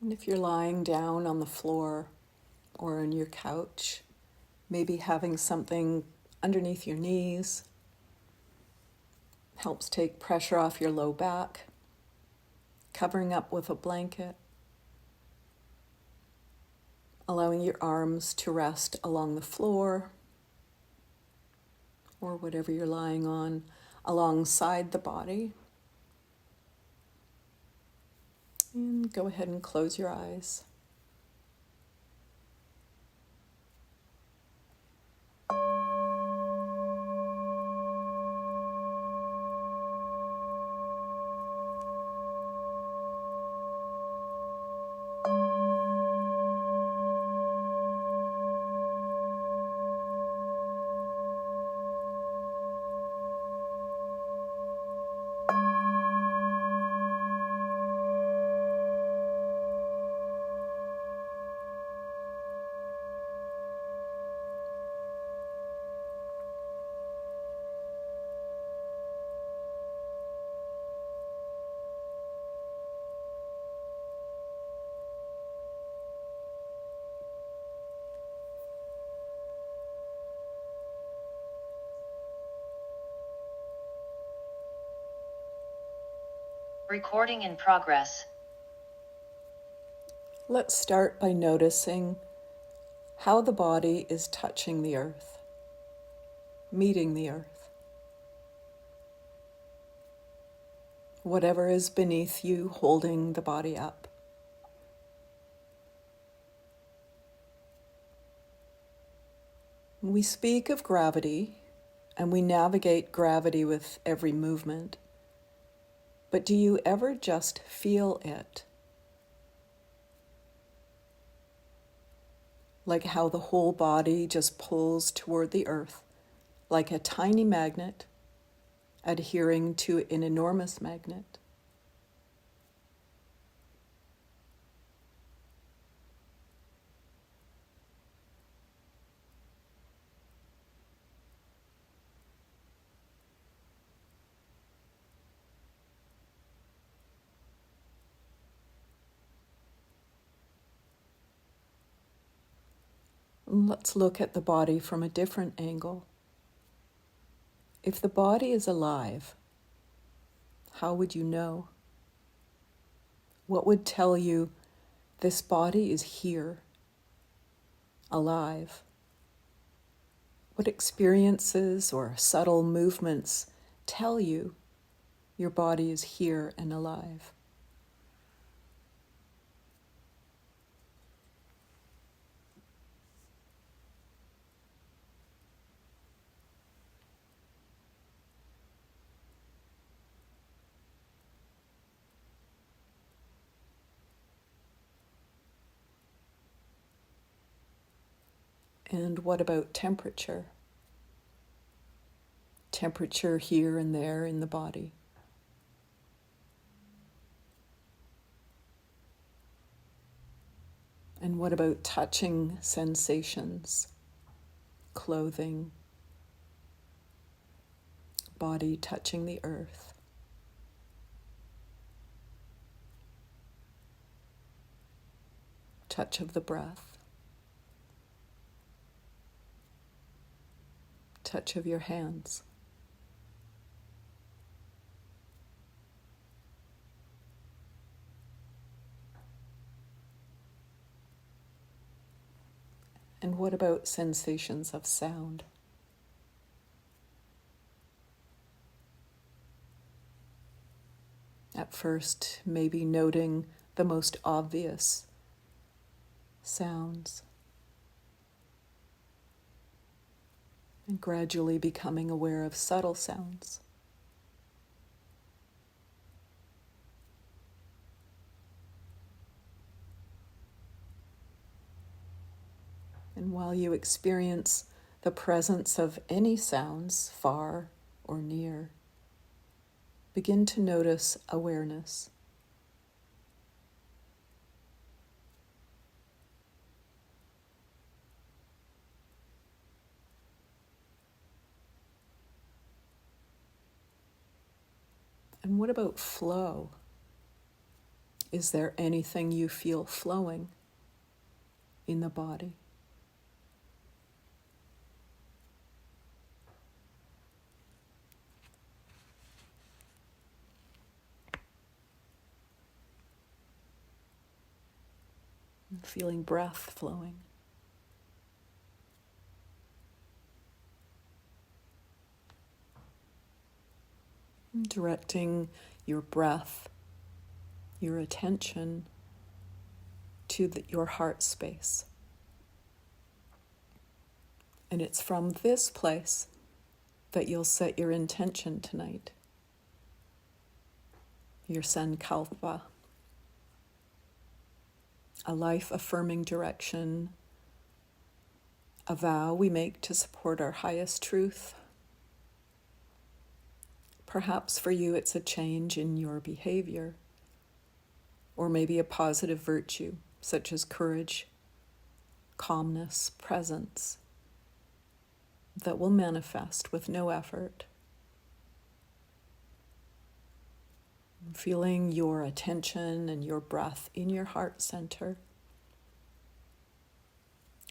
And if you're lying down on the floor or on your couch, maybe having something underneath your knees helps take pressure off your low back, covering up with a blanket, allowing your arms to rest along the floor or whatever you're lying on alongside the body. And go ahead and close your eyes. Recording in progress. Let's start by noticing how the body is touching the earth, meeting the earth. Whatever is beneath you holding the body up. We speak of gravity, and we navigate gravity with every movement. But do you ever just feel it? Like how the whole body just pulls toward the earth, like a tiny magnet adhering to an enormous magnet. Let's look at the body from a different angle. If the body is alive, how would you know? What would tell you this body is here, alive? What experiences or subtle movements tell you your body is here and alive? And what about temperature? Temperature here and there in the body. And what about touching sensations? Clothing, body touching the earth. Touch of the breath. Touch of your hands. And what about sensations of sound? At first, maybe noting the most obvious sounds, and gradually becoming aware of subtle sounds. And while you experience the presence of any sounds, far or near, begin to notice awareness. And what about flow? Is there anything you feel flowing in the body? Feeling breath flowing. Directing your breath, your attention to your heart space. And it's from this place that you'll set your intention tonight. Your sankalpa, a life-affirming direction, a vow we make to support our highest truth. Perhaps for you it's a change in your behavior, or maybe a positive virtue, such as courage, calmness, presence, that will manifest with no effort. Feeling your attention and your breath in your heart center.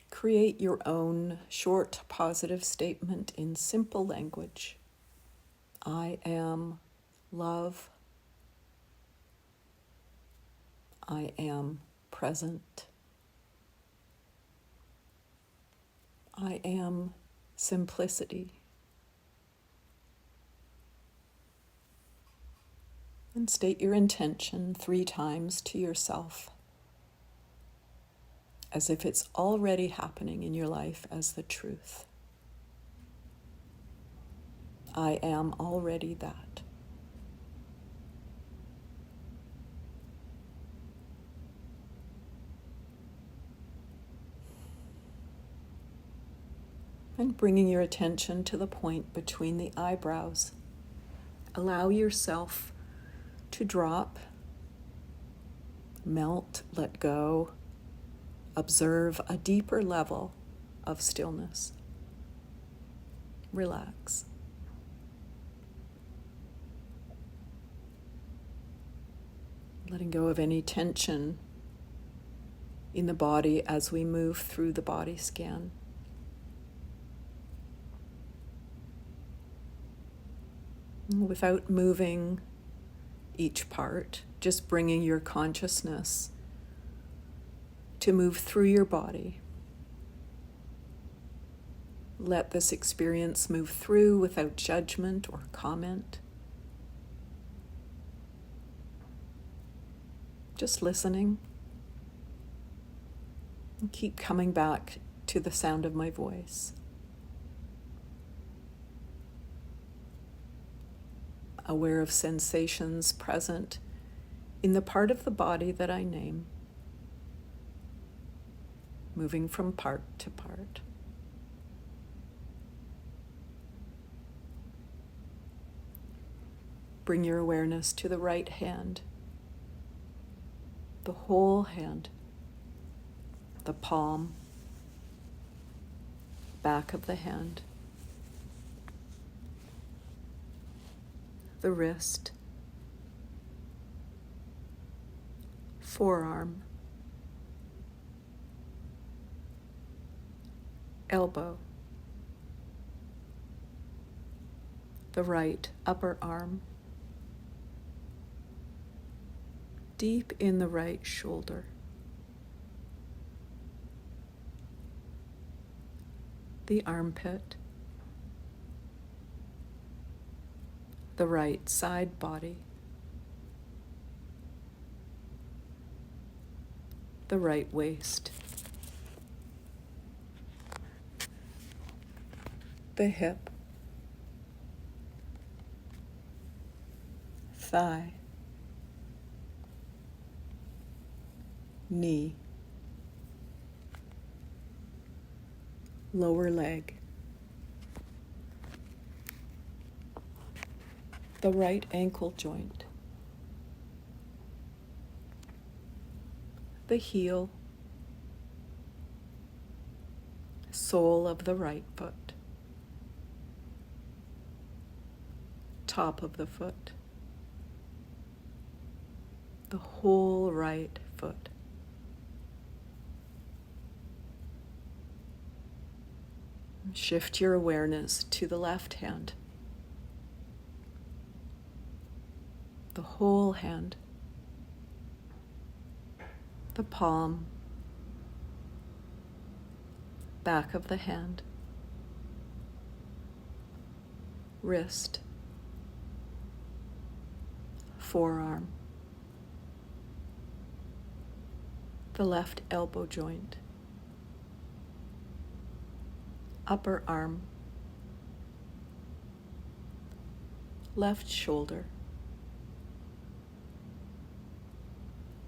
Create your own short positive statement in simple language. I am love. I am present. I am simplicity. And state your intention 3 times to yourself, as if it's already happening in your life as the truth. I am already that. And bringing your attention to the point between the eyebrows, allow yourself to drop, melt, let go, observe a deeper level of stillness. Relax. Letting go of any tension in the body as we move through the body scan. Without moving each part, just bringing your consciousness to move through your body. Let this experience move through without judgment or comment. Just listening. And keep coming back to the sound of my voice. Aware of sensations present in the part of the body that I name, moving from part to part. Bring your awareness to the right hand, the whole hand, the palm, back of the hand, the wrist, forearm, elbow, the right upper arm, deep in the right shoulder, the armpit, the right side body, the right waist, the hip, thigh, knee, lower leg, the right ankle joint, the heel, sole of the right foot, top of the foot, the whole right foot. Shift your awareness to the left hand, the whole hand, the palm, back of the hand, wrist, forearm, the left elbow joint, upper arm, left shoulder,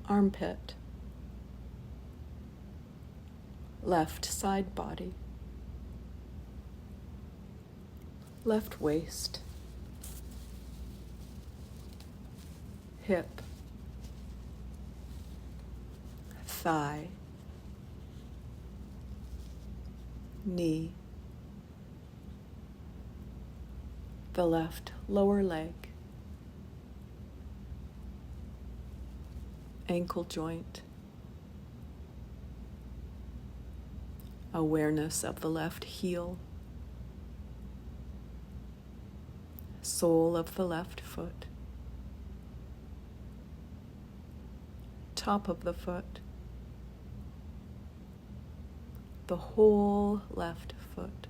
armpit, left side body, left waist, hip, thigh, knee, the left lower leg, ankle joint, awareness of the left heel, sole of the left foot, top of the foot, the whole left foot.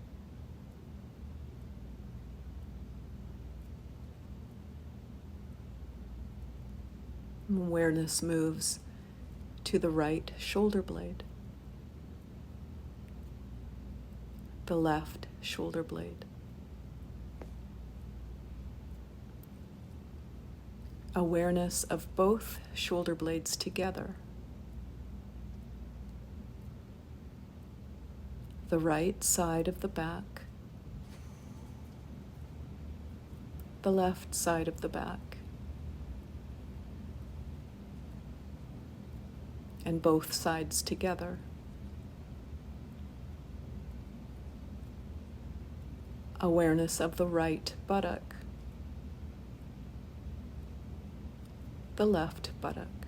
Awareness moves to the right shoulder blade, the left shoulder blade. Awareness of both shoulder blades together. The right side of the back, the left side of the back, and both sides together. Awareness of the right buttock, the left buttock,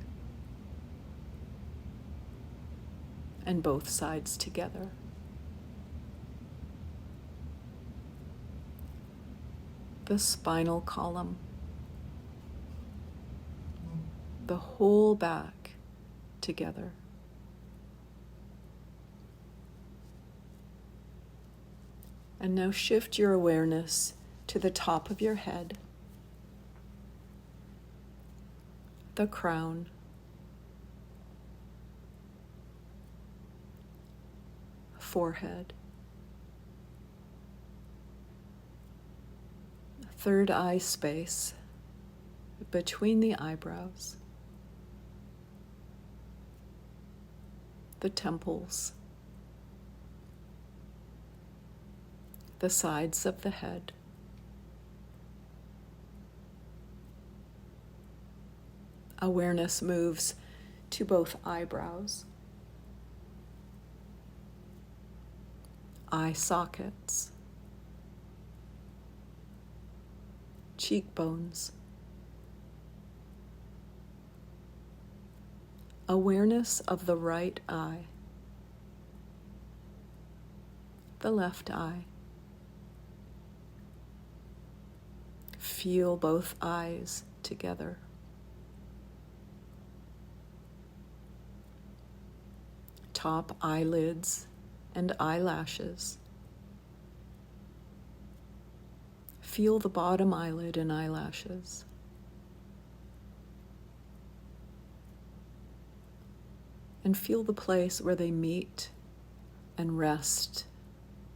and both sides together. The spinal column, the whole back together. And now shift your awareness to the top of your head, the crown, forehead, third eye space between the eyebrows, the temples, the sides of the head, awareness moves to both eyebrows, eye sockets, cheekbones. Awareness of the right eye, the left eye. Feel both eyes together. Top eyelids and eyelashes. Feel the bottom eyelid and eyelashes. And feel the place where they meet and rest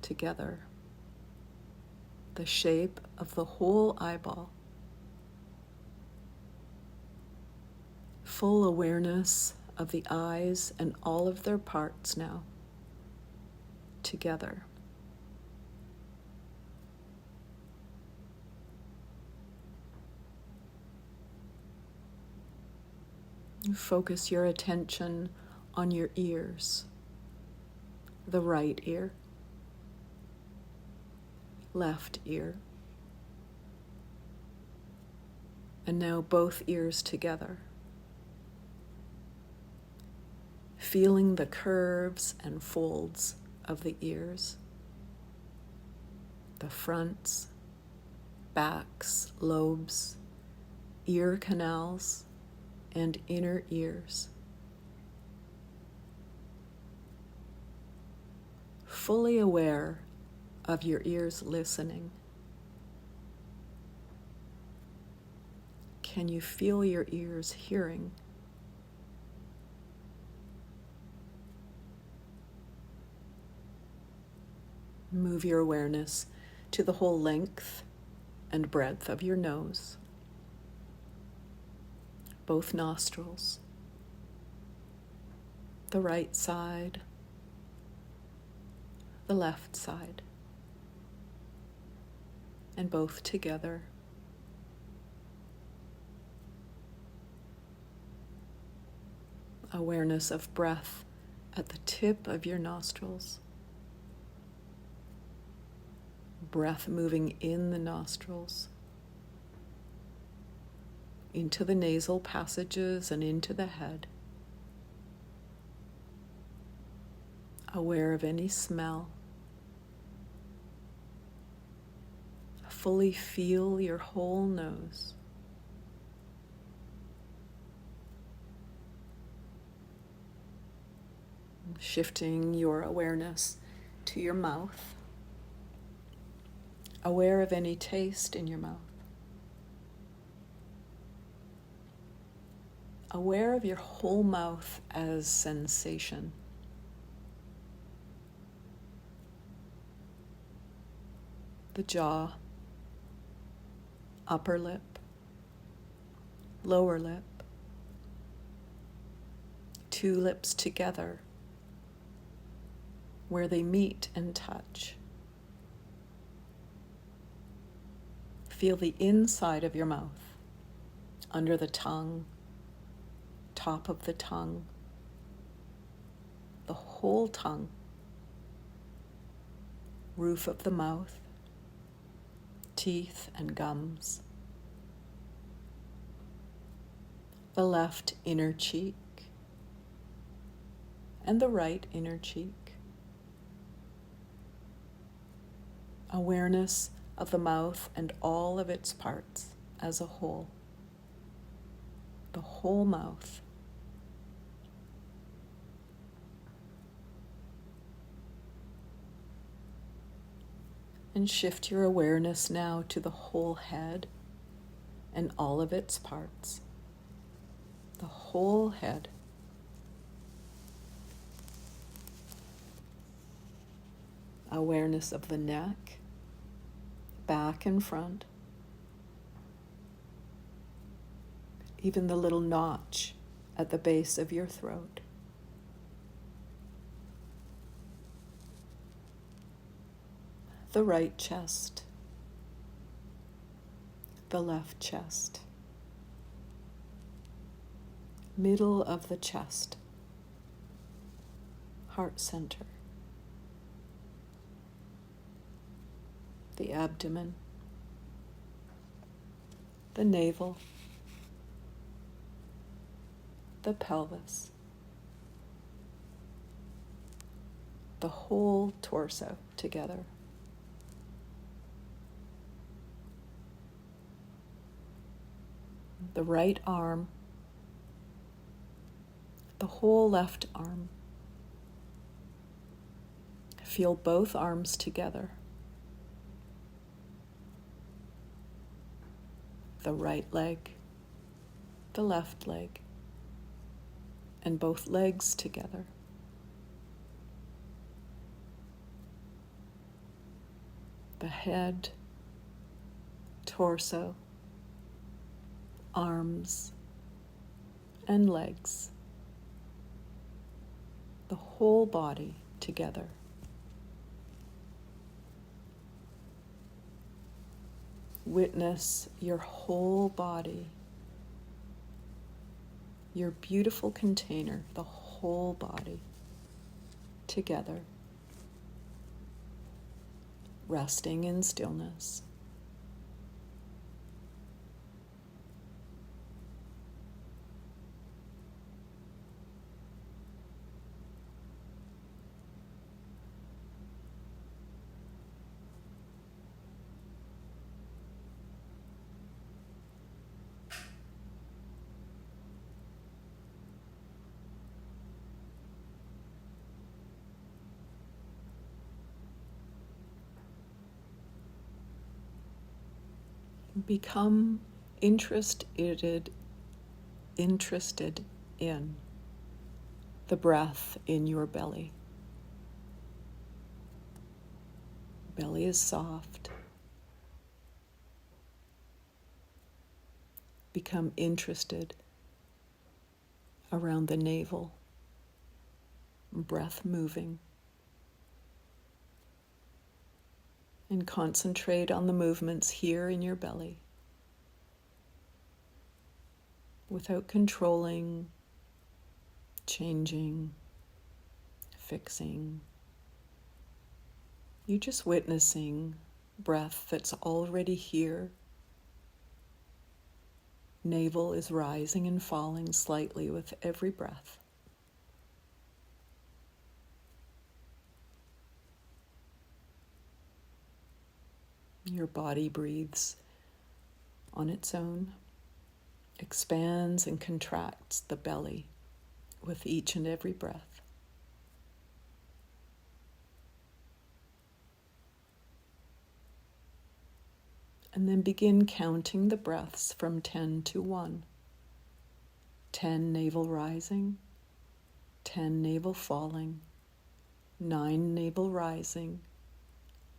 together. The shape of the whole eyeball. Full awareness of the eyes and all of their parts now, together. You focus your attention on your ears, the right ear, left ear, and now both ears together. feeling the curves and folds of the ears, the fronts, backs, lobes, ear canals, and inner ears. Fully aware of your ears listening. Can you feel your ears hearing? Move your awareness to the whole length and breadth of your nose, both nostrils, the right side, the left side, and both together. Awareness of breath at the tip of your nostrils. Breath moving in the nostrils, into the nasal passages and into the head. Aware of any smell. Fully feel your whole nose. Shifting your awareness to your mouth. Aware of any taste in your mouth. Aware of your whole mouth as sensation. The jaw, upper lip, lower lip, two lips together, where they meet and touch. Feel the inside of your mouth, under the tongue, top of the tongue, the whole tongue, roof of the mouth, teeth and gums, the left inner cheek, and the right inner cheek. Awareness of the mouth and all of its parts as a whole. The whole mouth. And shift your awareness now to the whole head and all of its parts. The whole head. Awareness of the neck, back and front. Even the little notch at the base of your throat. The right chest, the left chest, middle of the chest, heart center, the abdomen, the navel, the pelvis, the whole torso together. The right arm, the whole left arm. Feel both arms together. The right leg, the left leg, and both legs together. The head, torso, arms, and legs. The whole body together. Witness your whole body, your beautiful container, the whole body together, resting in stillness. become interested in the breath in your belly. Belly is soft. Become interested around the navel, breath moving. And concentrate on the movements here in your belly without controlling, changing, fixing. You're just witnessing breath that's already here. Navel is rising and falling slightly with every breath. Your body breathes on its own, expands and contracts the belly with each and every breath. And then begin counting the breaths from 10 to 1. 10 navel rising, 10 navel falling, 9 navel rising,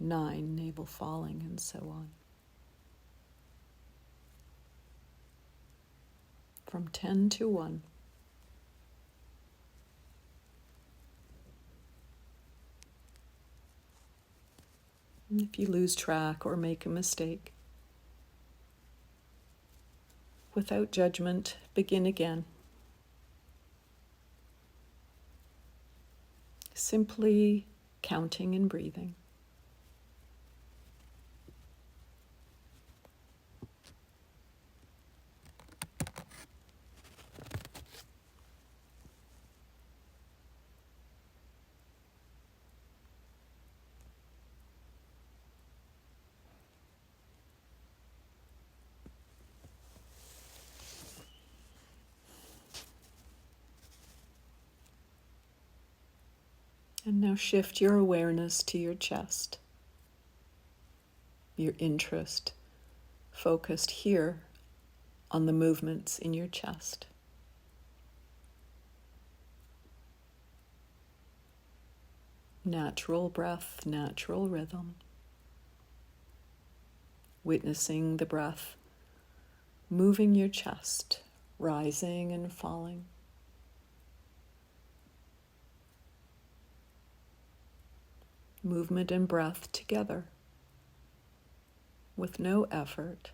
9 navel falling, and so on. From 10 to 1. And if you lose track or make a mistake, without judgment, begin again. Simply counting and breathing. And now shift your awareness to your chest, your interest focused here on the movements in your chest. Natural breath, natural rhythm. Witnessing the breath moving your chest, rising and falling. Movement and breath together with no effort.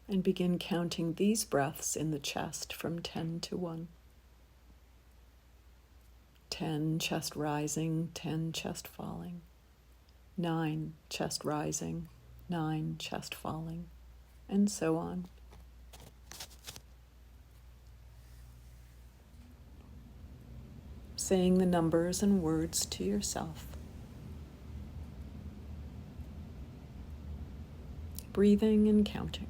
And begin counting these breaths in the chest from 10 to 1. 10, chest rising, 10, chest falling. 9, chest rising, 9, chest falling, and so on. Saying the numbers and words to yourself. Breathing and counting.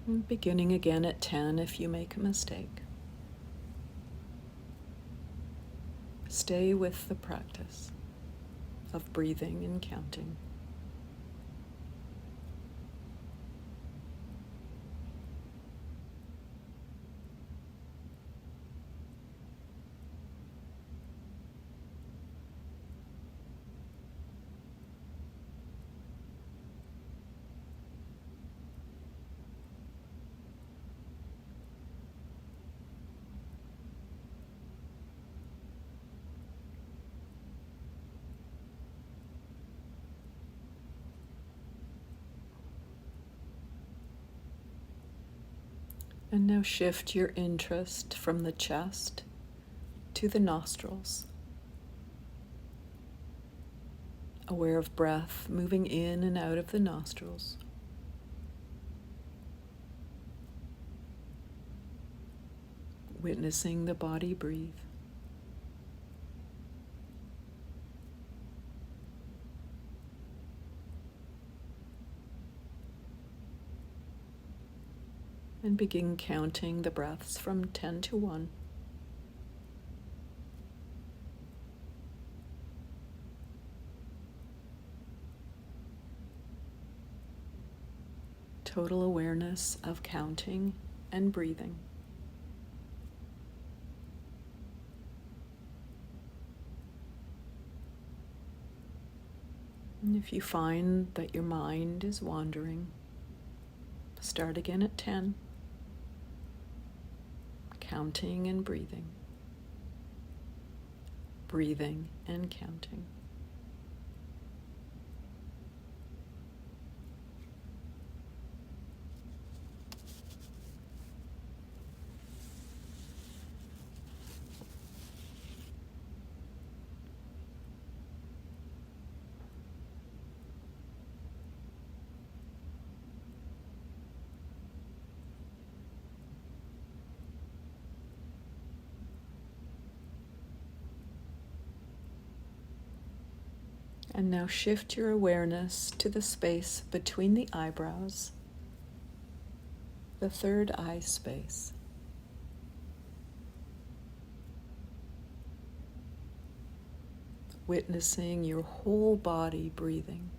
And beginning again at 10 if you make a mistake. Stay with the practice of breathing and counting. And now shift your interest from the chest to the nostrils. Aware of breath moving in and out of the nostrils. Witnessing the body breathe. And begin counting the breaths from 10 to 1. Total awareness of counting and breathing. And if you find that your mind is wandering, start again at 10, counting and breathing, breathing and counting. And now shift your awareness to the space between the eyebrows, the third eye space. Witnessing your whole body breathing.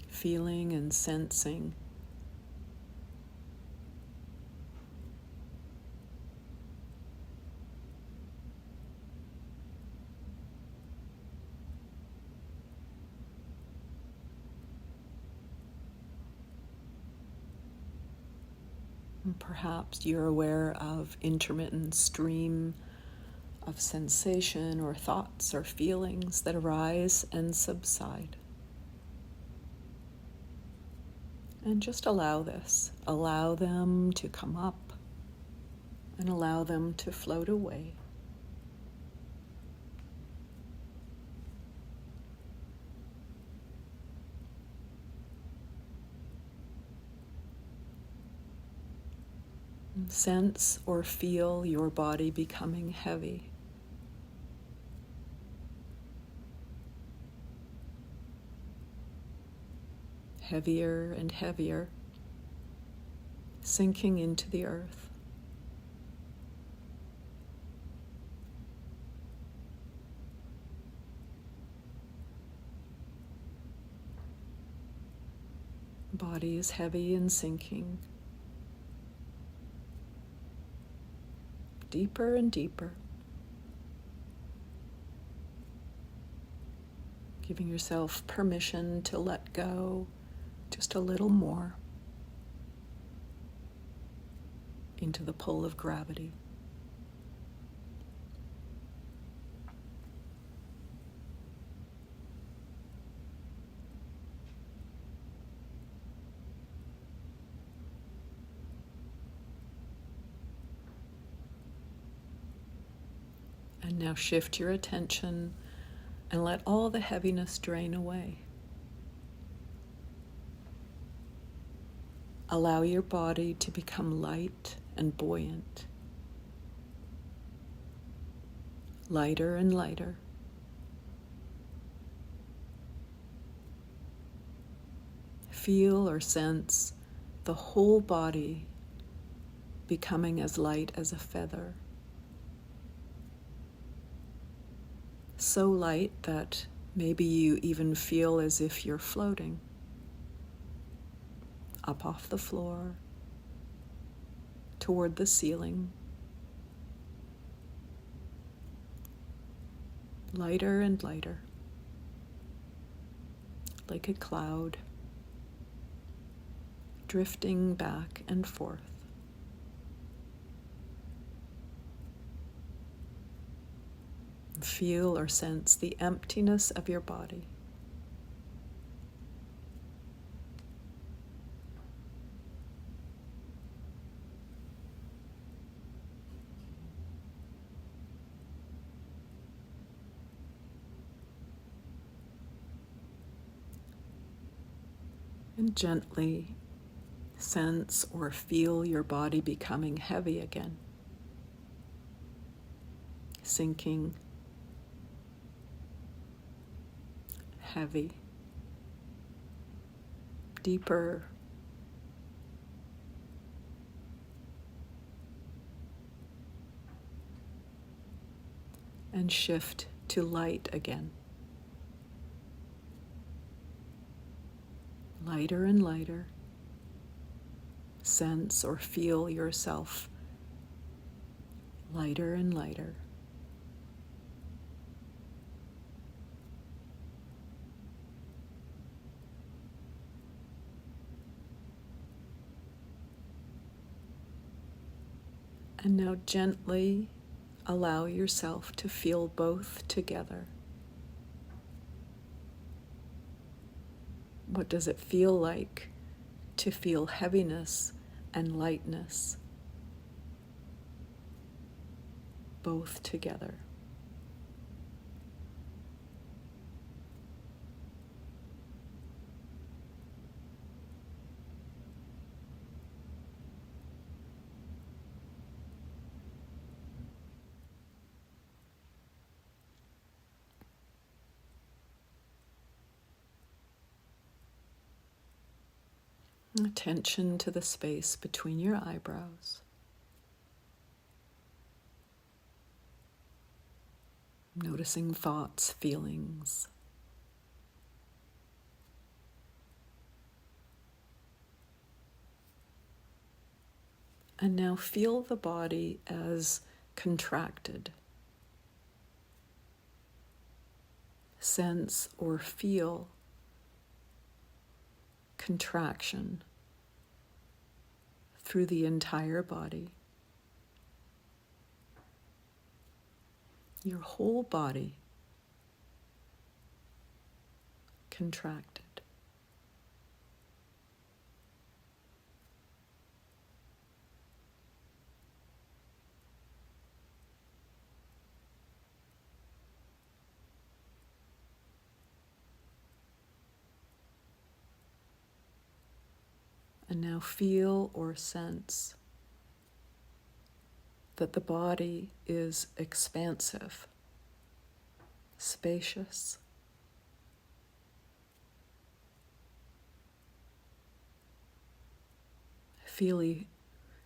Feeling and sensing and perhaps you're aware of intermittent stream of sensation or thoughts or feelings that arise and subside. And just allow this. Allow them to come up and allow them to float away. Sense or feel your body becoming heavy. Heavier and heavier, sinking into the earth. Body is heavy and sinking. Deeper and deeper. Giving yourself permission to let go just a little more into the pull of gravity. And now shift your attention and let all the heaviness drain away. Allow your body to become light and buoyant. Lighter and lighter. Feel or sense the whole body becoming as light as a feather. So light that maybe you even feel as if you're floating up off the floor, toward the ceiling. Lighter and lighter, like a cloud, drifting back and forth. Feel or sense the emptiness of your body. And gently sense or feel your body becoming heavy again, sinking, heavy, deeper, and shift to light again. Lighter and lighter. Sense or feel yourself lighter and lighter. And now gently allow yourself to feel both together. What does it feel like to feel heaviness and lightness both together? Attention to the space between your eyebrows. Noticing thoughts, feelings. And now feel the body as contracted. Sense or feel contraction through the entire body. Your whole body contracted. And now feel or sense that the body is expansive, spacious,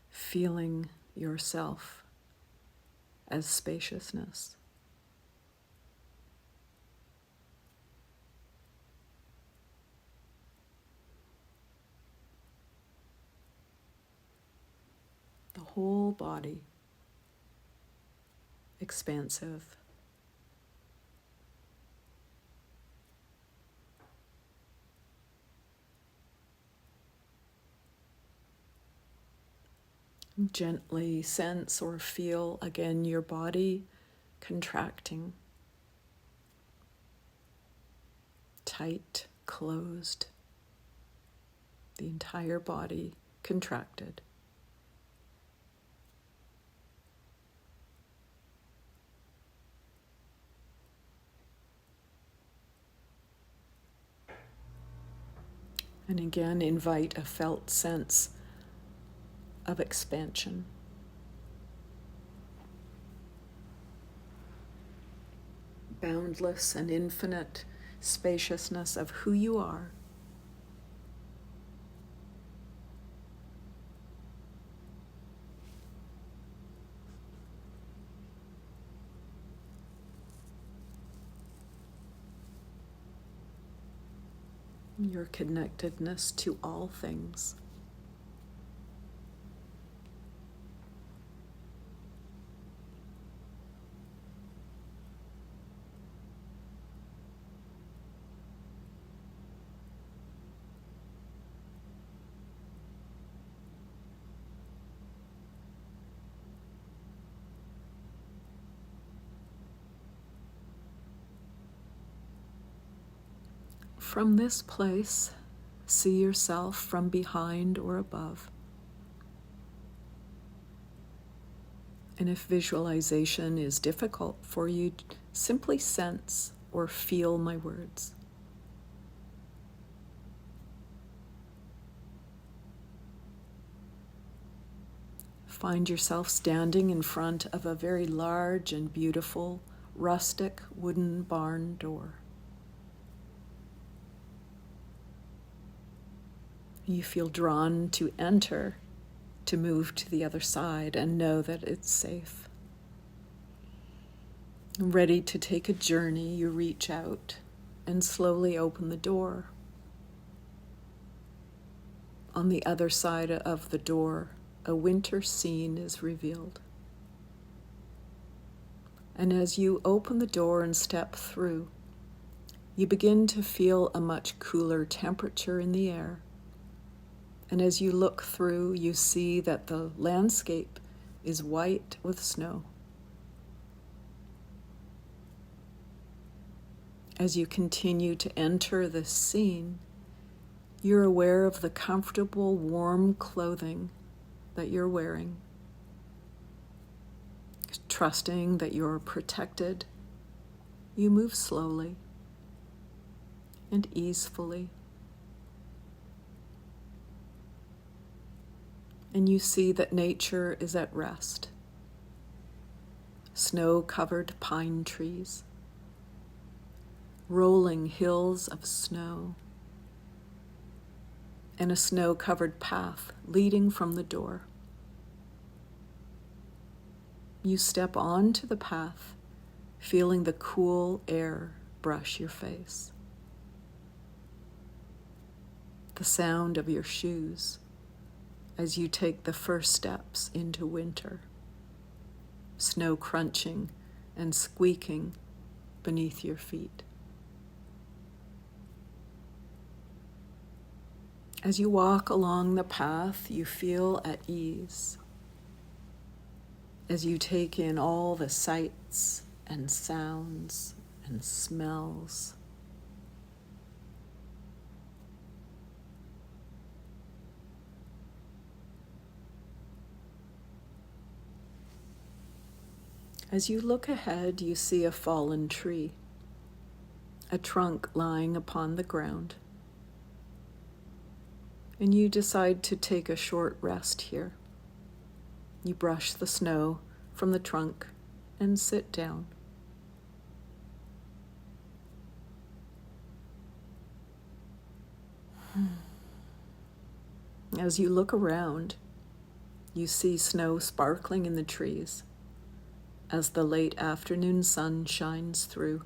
feeling yourself as spaciousness. The whole body expansive. Gently sense or feel again your body contracting, tight, closed, the entire body contracted. And again, invite a felt sense of expansion. Boundless and infinite spaciousness of who you are. Your connectedness to all things. From this place, see yourself from behind or above. And if visualization is difficult for you, simply sense or feel my words. Find yourself standing in front of a very large and beautiful rustic wooden barn door. You feel drawn to enter, to move to the other side and know that it's safe. Ready to take a journey, you reach out and slowly open the door. On the other side of the door, a winter scene is revealed. And as you open the door and step through, you begin to feel a much cooler temperature in the air. And as you look through, you see that the landscape is white with snow. As you continue to enter this scene, you're aware of the comfortable, warm clothing that you're wearing, trusting that you're protected. You move slowly and easefully, and you see that nature is at rest. Snow-covered pine trees, rolling hills of snow, and a snow-covered path leading from the door. You step onto the path, feeling the cool air brush your face. The sound of your shoes as you take the first steps into winter, snow crunching and squeaking beneath your feet. As you walk along the path, you feel at ease. As you take in all the sights and sounds and smells. As you look ahead, you see a fallen tree, a trunk lying upon the ground. And you decide to take a short rest here. You brush the snow from the trunk and sit down. As you look around, you see snow sparkling in the trees as the late afternoon sun shines through,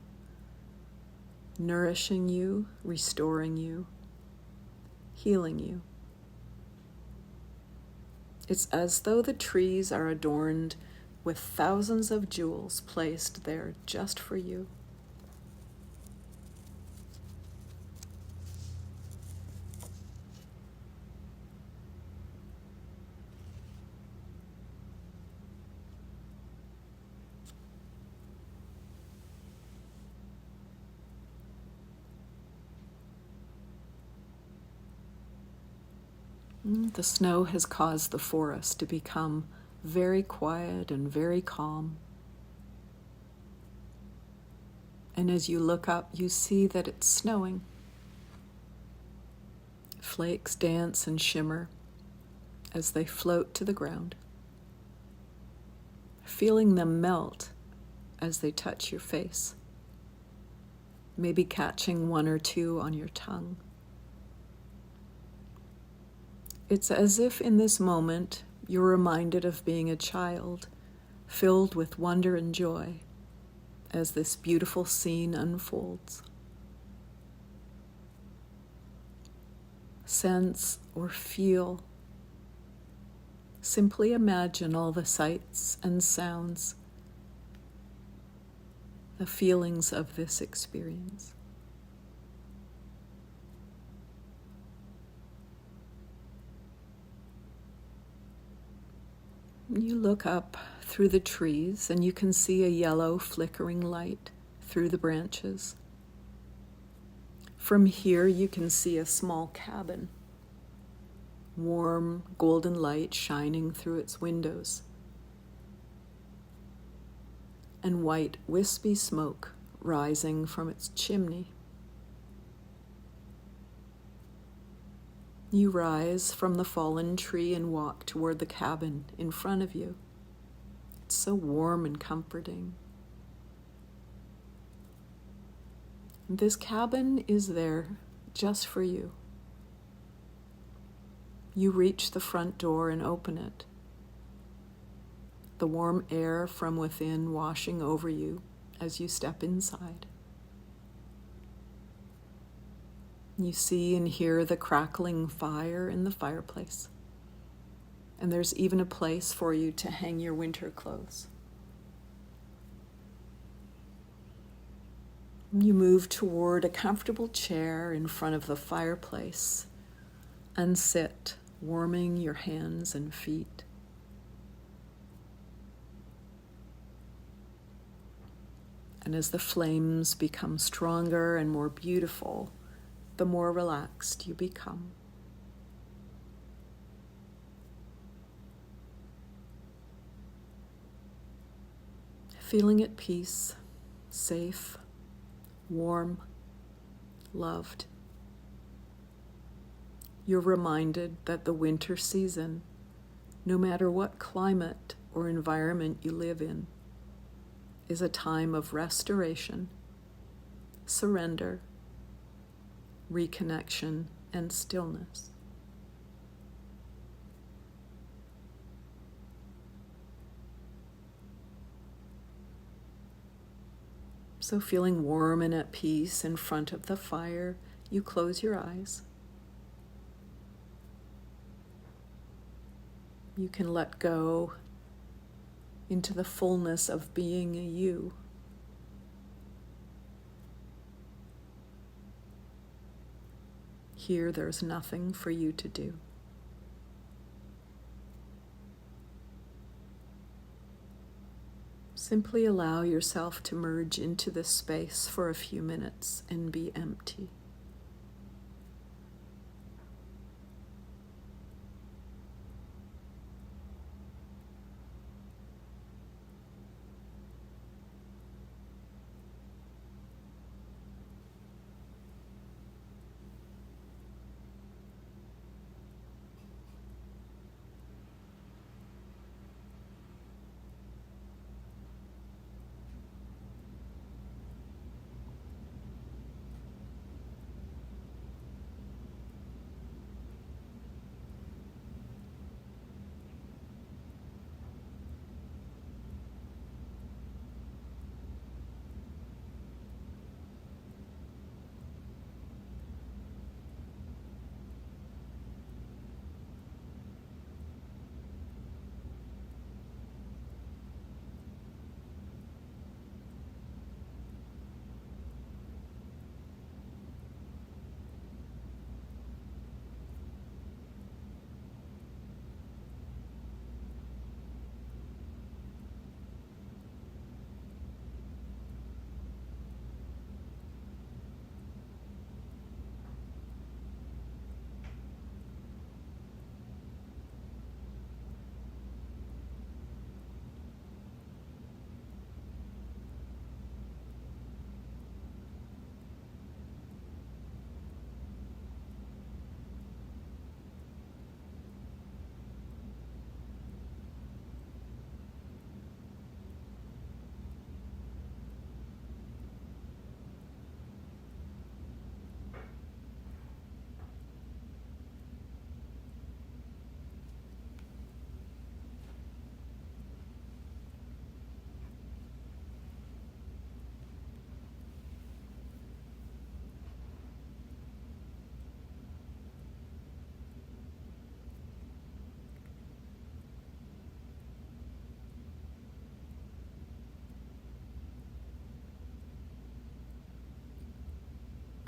nourishing you, restoring you, healing you. It's as though the trees are adorned with thousands of jewels placed there just for you. The snow has caused the forest to become very quiet and very calm. And as you look up, you see that it's snowing. Flakes dance and shimmer as they float to the ground, feeling them melt as they touch your face, maybe catching one or two on your tongue. It's as if in this moment you're reminded of being a child, filled with wonder and joy as this beautiful scene unfolds. Sense or feel. Simply imagine all the sights and sounds, the feelings of this experience. You look up through the trees and you can see a yellow flickering light through the branches. From here you can see a small cabin, warm golden light shining through its windows, and white wispy smoke rising from its chimney. You rise from the fallen tree and walk toward the cabin in front of you. It's so warm and comforting. This cabin is there just for you. You reach the front door and open it, the warm air from within washing over you as you step inside. You see and hear the crackling fire in the fireplace, and there's even a place for you to hang your winter clothes. You move toward a comfortable chair in front of the fireplace and sit, warming your hands and feet. And as the flames become stronger and more beautiful, the more relaxed you become. Feeling at peace, safe, warm, loved. You're reminded that the winter season, no matter what climate or environment you live in, is a time of restoration, surrender, reconnection, and stillness. So feeling warm and at peace in front of the fire, you close your eyes. You can let go into the fullness of being a you. Here, there's nothing for you to do. Simply allow yourself to merge into this space for a few minutes and be empty.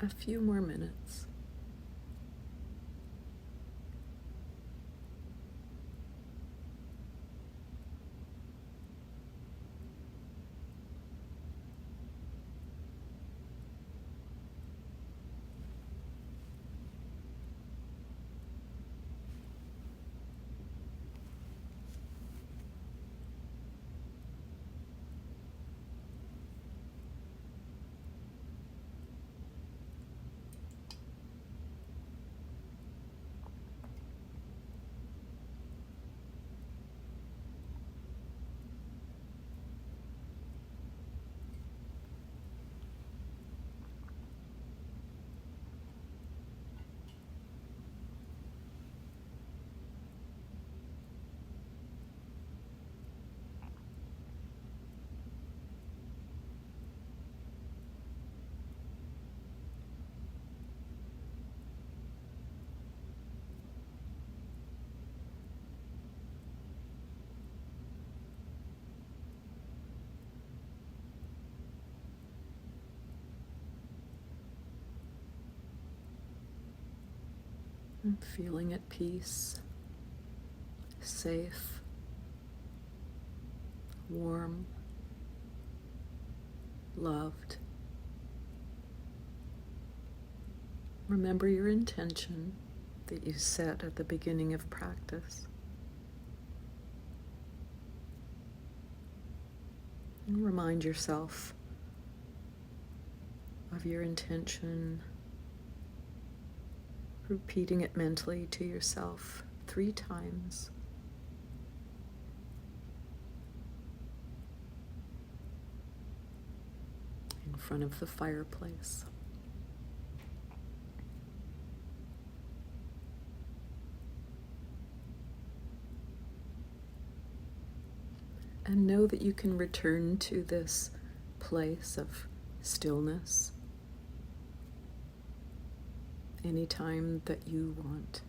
A few more minutes. Feeling at peace, safe, warm, loved. Remember your intention that you set at the beginning of practice. And remind yourself of your intention, repeating it mentally to yourself 3 times. In front of the fireplace. And know that you can return to this place of stillness anytime that you want.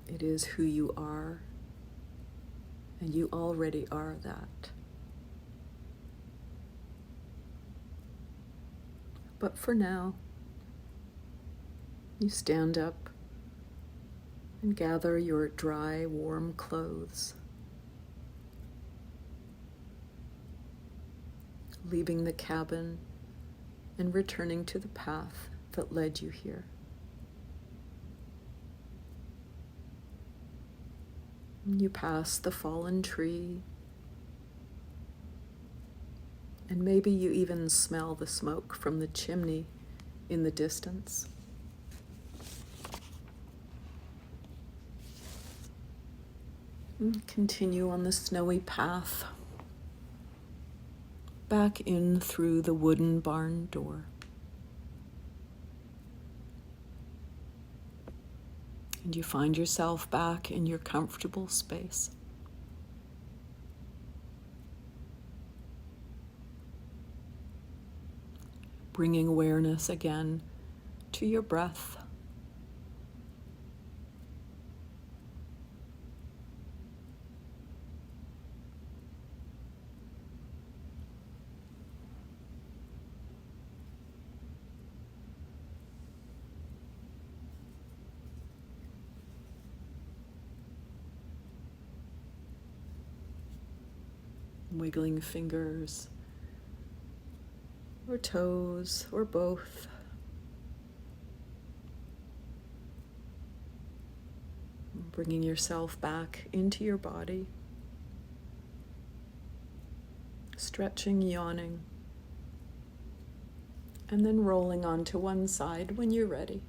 It is who you are, and you already are that. But for now, you stand up and gather your dry, warm clothes, leaving the cabin and returning to the path that led you here. You pass the fallen tree, and maybe you even smell the smoke from the chimney in the distance. And continue on the snowy path, back in through the wooden barn door. And you find yourself back in your comfortable space. Bringing awareness again to your breath. Wiggling fingers or toes or both. Bringing yourself back into your body. Stretching, yawning, and then rolling onto one side when you're ready.